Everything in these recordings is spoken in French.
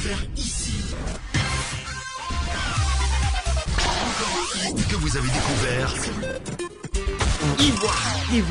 découvert ici. Que vous avez découvert Ivoire TV.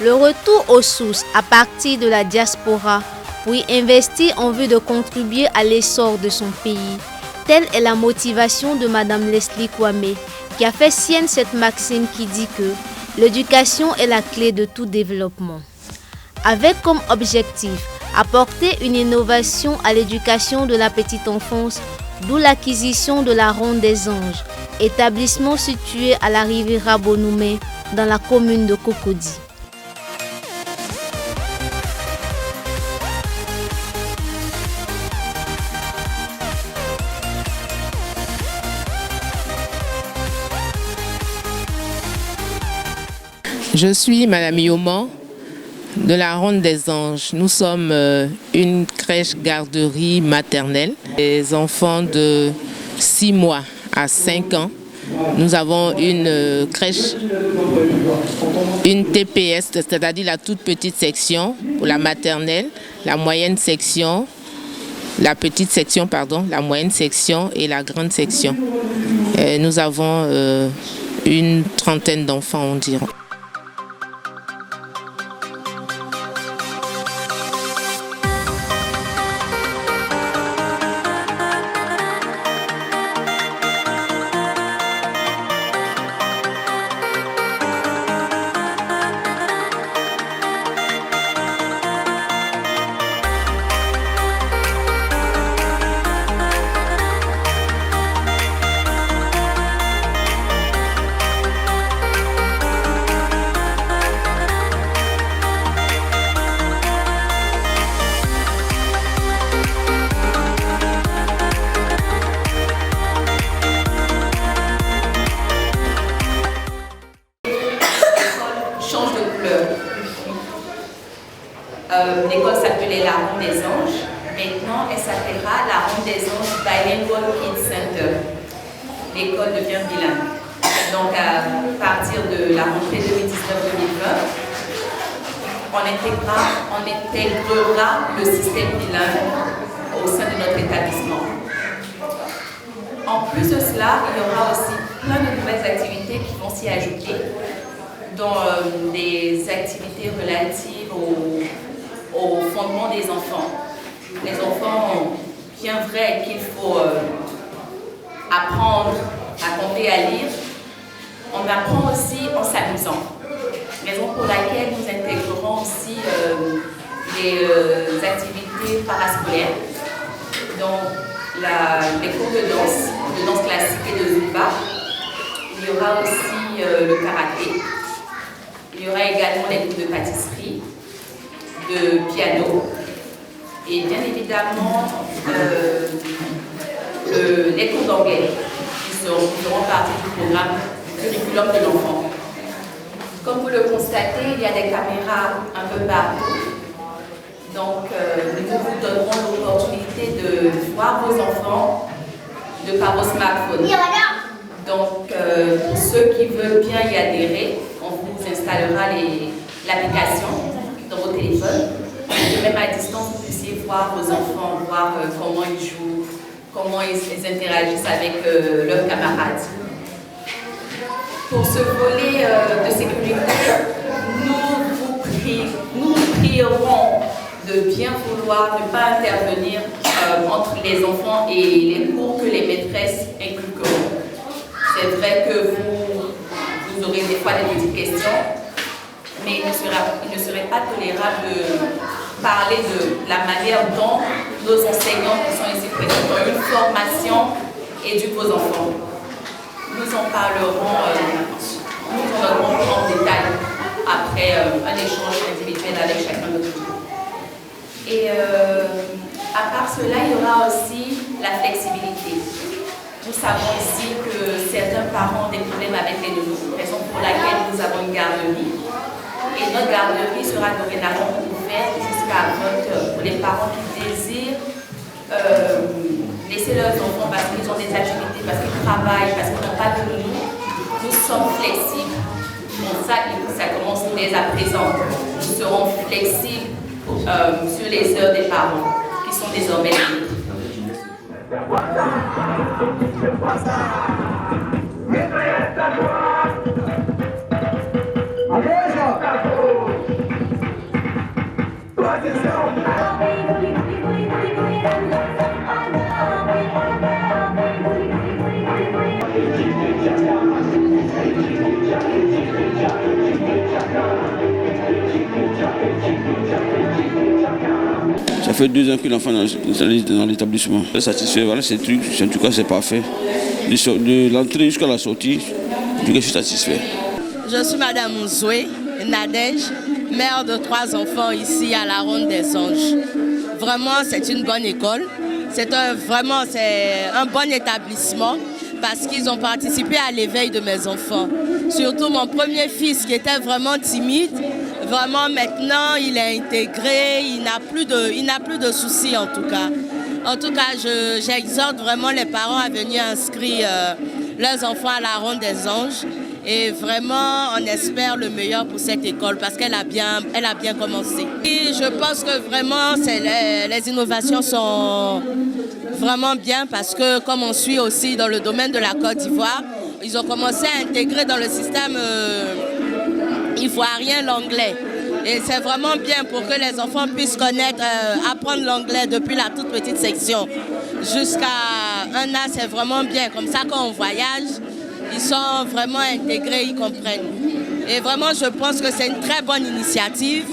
Le retour aux sources à partir de la diaspora pour y investir en vue de contribuer à l'essor de son pays. Telle est la motivation de Madame Leslie Kwame, qui a fait sienne cette maxime qui dit que l'éducation est la clé de tout développement. Avec comme objectif apporter une innovation à l'éducation de la petite enfance, d'où l'acquisition de la Ronde des Anges, établissement situé à la Riviera Bonoumé dans la commune de Cocody. Je suis Madame Yoman de la Ronde des Anges. Nous sommes une crèche garderie maternelle. Les enfants de 6 mois à 5 ans. Nous avons une crèche, une TPS, c'est-à-dire la toute petite section pour la maternelle, la moyenne section, la petite section, pardon, la moyenne section et la grande section. Et nous avons une trentaine d'enfants environ. L'école s'appelait la Ronde des Anges. Maintenant, elle s'appellera la Ronde des Anges Bilingual Kids Center. L'école devient bilingue. Donc, à partir de la rentrée 2019-2020, on intégrera le système bilingue au sein de notre établissement. En plus de cela, il y aura aussi plein de nouvelles activités qui vont s'y ajouter, dont des activités relatives au fondement des enfants. Les enfants, bien vrai qu'il faut apprendre à compter, à lire, on apprend aussi en s'amusant. Raison pour laquelle nous intégrerons aussi des activités parascolaires, donc les cours de danse classique et de Zumba. Il y aura aussi le karaté. Il y aura également les cours de pâtisserie, de piano et bien évidemment les cours d'anglais qui feront partie du programme curriculum de l'enfant. Comme vous le constatez, il y a des caméras un peu partout. Donc nous vous donnerons l'opportunité de voir vos enfants de par vos smartphones. Donc pour ceux qui veulent bien y adhérer, on vous installera l'application dans vos téléphones. Et même à distance, vous puissiez voir vos enfants, voir comment ils jouent, comment ils interagissent avec leurs camarades. Pour ce volet de sécurité, nous prierons de bien vouloir ne pas intervenir entre les enfants et les cours que les maîtresses inculqueront. C'est vrai que vous aurez des fois des petites questions, mais il ne serait pas tolérable de parler de la manière dont nos enseignants qui sont ici présents ont une formation éduquent vos enfants. Nous en parlerons, nous en donnerons en détail après un échange individuel avec chacun d'entre vous. Et À part cela, il y aura aussi la flexibilité. Nous savons ici que certains parents ont des problèmes avec les nounous, raison pour laquelle nous avons une garderie. Et notre garderie sera dorénavant ouverte jusqu'à 20 heures pour les parents qui désirent laisser leurs enfants parce qu'ils ont des activités, parce qu'ils travaillent, parce qu'ils n'ont pas de nounou. Nous sommes flexibles. Bon, ça commence dès à présent. Nous serons flexibles sur les heures des parents qui sont désormais libres. Ça fait 2 ans que l'enfant est dans l'établissement. Satisfait, voilà, ces trucs, en tout cas, c'est parfait. De l'entrée jusqu'à la sortie, je suis satisfait. Je suis Madame Zoué Nadège, mère de 3 enfants ici à la Ronde des Anges. Vraiment, c'est une bonne école. C'est un bon établissement parce qu'ils ont participé à l'éveil de mes enfants. Surtout mon premier fils qui était vraiment timide. Vraiment, maintenant, il est intégré, il n'a plus de soucis en tout cas. En tout cas, j'exhorte vraiment les parents à venir inscrire leurs enfants à la Ronde des Anges. Et vraiment, on espère le meilleur pour cette école parce qu'elle a bien commencé. Et je pense que vraiment, les innovations sont vraiment bien parce que comme on suit aussi dans le domaine de la Côte d'Ivoire, ils ont commencé à intégrer dans le système ivoirien l'anglais. Et c'est vraiment bien pour que les enfants puissent apprendre l'anglais depuis la toute petite section jusqu'à 1 an, c'est vraiment bien. Comme ça, quand on voyage, ils sont vraiment intégrés, ils comprennent. Et vraiment, je pense que c'est une très bonne initiative.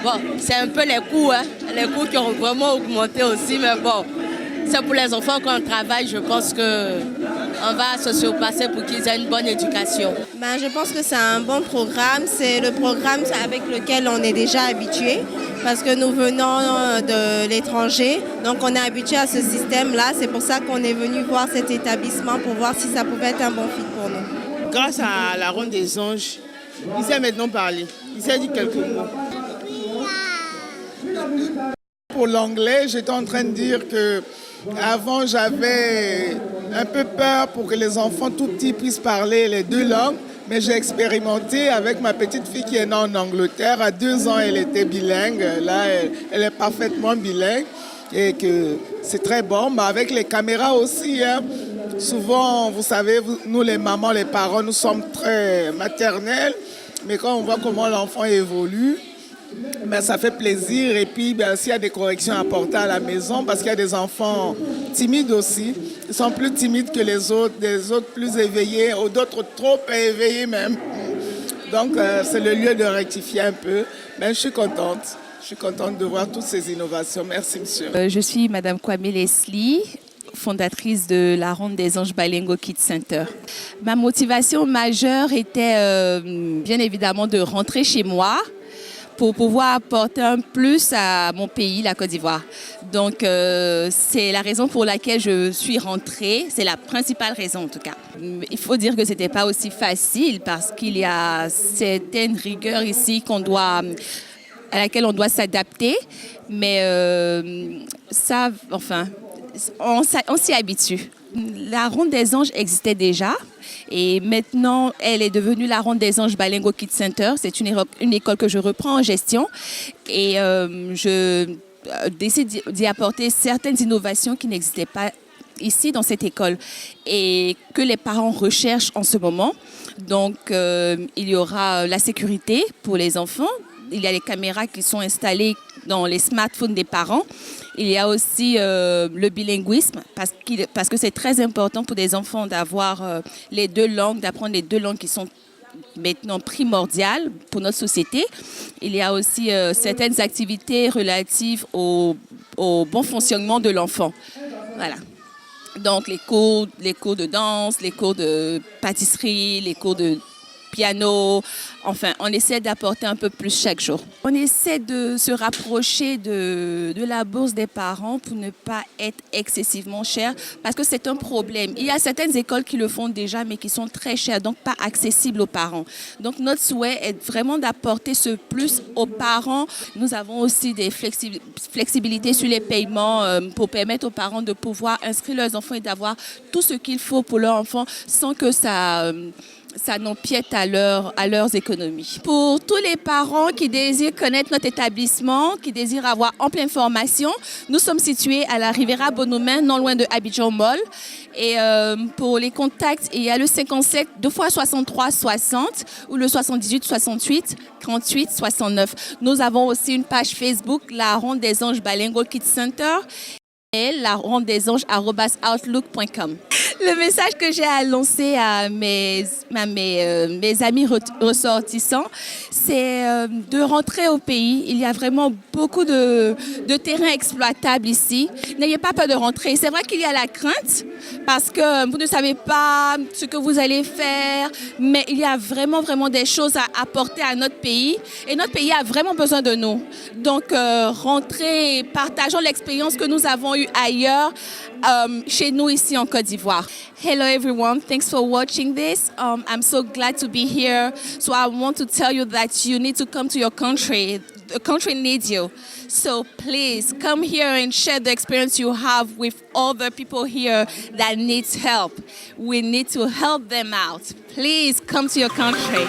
Bon, c'est un peu les coûts qui ont vraiment augmenté aussi, mais bon, c'est pour les enfants qu'on travaille, je pense qu'on va se surpasser pour qu'ils aient une bonne éducation. Je pense que c'est un bon programme, c'est le programme avec lequel on est déjà habitué parce que nous venons de l'étranger, donc on est habitué à ce système-là, c'est pour ça qu'on est venu voir cet établissement pour voir si ça pouvait être un bon fit pour nous. Grâce à la Ronde des Anges, il sait maintenant parler, il sait dire quelques mots. Pour l'anglais, j'étais en train de dire que avant j'avais un peu peur pour que les enfants tout petits puissent parler les 2 langues, mais j'ai expérimenté avec ma petite fille qui est née en Angleterre. À 2 ans, elle était bilingue. Là, elle est parfaitement bilingue et que c'est très bon. Mais avec les caméras aussi, souvent, vous savez, nous les mamans, les parents, nous sommes très maternels, mais quand on voit comment l'enfant évolue, ça fait plaisir. Et puis, s'il y a des corrections à apporter à la maison, parce qu'il y a des enfants timides aussi, ils sont plus timides que les autres, des autres plus éveillés, ou d'autres trop éveillés même. Donc, c'est le lieu de rectifier un peu. Mais je suis contente. Je suis contente de voir toutes ces innovations. Merci, monsieur. Je suis Madame Kwame Leslie, fondatrice de la Ronde des Anges Bilingual Kids Center. Ma motivation majeure était bien évidemment de rentrer chez moi pour pouvoir apporter un plus à mon pays, la Côte d'Ivoire. Donc, c'est la raison pour laquelle je suis rentrée. C'est la principale raison, en tout cas. Il faut dire que ce n'était pas aussi facile parce qu'il y a certaines rigueurs ici à laquelle on doit s'adapter. Mais on s'y habitue. La Ronde des Anges existait déjà et maintenant elle est devenue la Ronde des Anges Bilingual Kids Center. C'est une école que je reprends en gestion et je décide d'y apporter certaines innovations qui n'existaient pas ici dans cette école et que les parents recherchent en ce moment. Donc il y aura la sécurité pour les enfants. Il y a les caméras qui sont installées dans les smartphones des parents. Il y a aussi le bilinguisme parce que c'est très important pour des enfants d'avoir les 2 langues, d'apprendre les 2 langues qui sont maintenant primordiales pour notre société. Il y a aussi certaines activités relatives au bon fonctionnement de l'enfant. Voilà. Donc les cours de danse, les cours de pâtisserie, les cours de piano. Enfin, on essaie d'apporter un peu plus chaque jour. On essaie de se rapprocher de la bourse des parents pour ne pas être excessivement cher parce que c'est un problème. Il y a certaines écoles qui le font déjà mais qui sont très chères, donc pas accessibles aux parents. Donc notre souhait est vraiment d'apporter ce plus aux parents. Nous avons aussi des flexibilités sur les paiements pour permettre aux parents de pouvoir inscrire leurs enfants et d'avoir tout ce qu'il faut pour leurs enfants sans que ça n'empiète à leurs économies. Pour tous les parents qui désirent connaître notre établissement, qui désirent avoir ample information, nous sommes situés à la Riviera Bonhomme, non loin de Abidjan Mall. Et pour les contacts, il y a le 57 2 x 63 60 ou le 78 68 38 69. Nous avons aussi une page Facebook, la Ronde des Anges Balingo Kids Center, et la ronde des anges @outlook.com. Le message que j'ai à lancer à mes amis ressortissants, c'est de rentrer au pays. Il y a vraiment beaucoup de terrains exploitables ici. N'ayez pas peur de rentrer. C'est vrai qu'il y a la crainte parce que vous ne savez pas ce que vous allez faire, mais il y a vraiment des choses à apporter à notre pays et notre pays a vraiment besoin de nous. Donc, rentrez, partageons l'expérience que nous avons eue ailleurs, chez nous ici en Côte d'Ivoire. Hello everyone, thanks for watching this. I'm so glad to be here. So I want to tell you that you need to come to your country. The country needs you. So please come here and share the experience you have with other people here that needs help. We need to help them out. Please come to your country.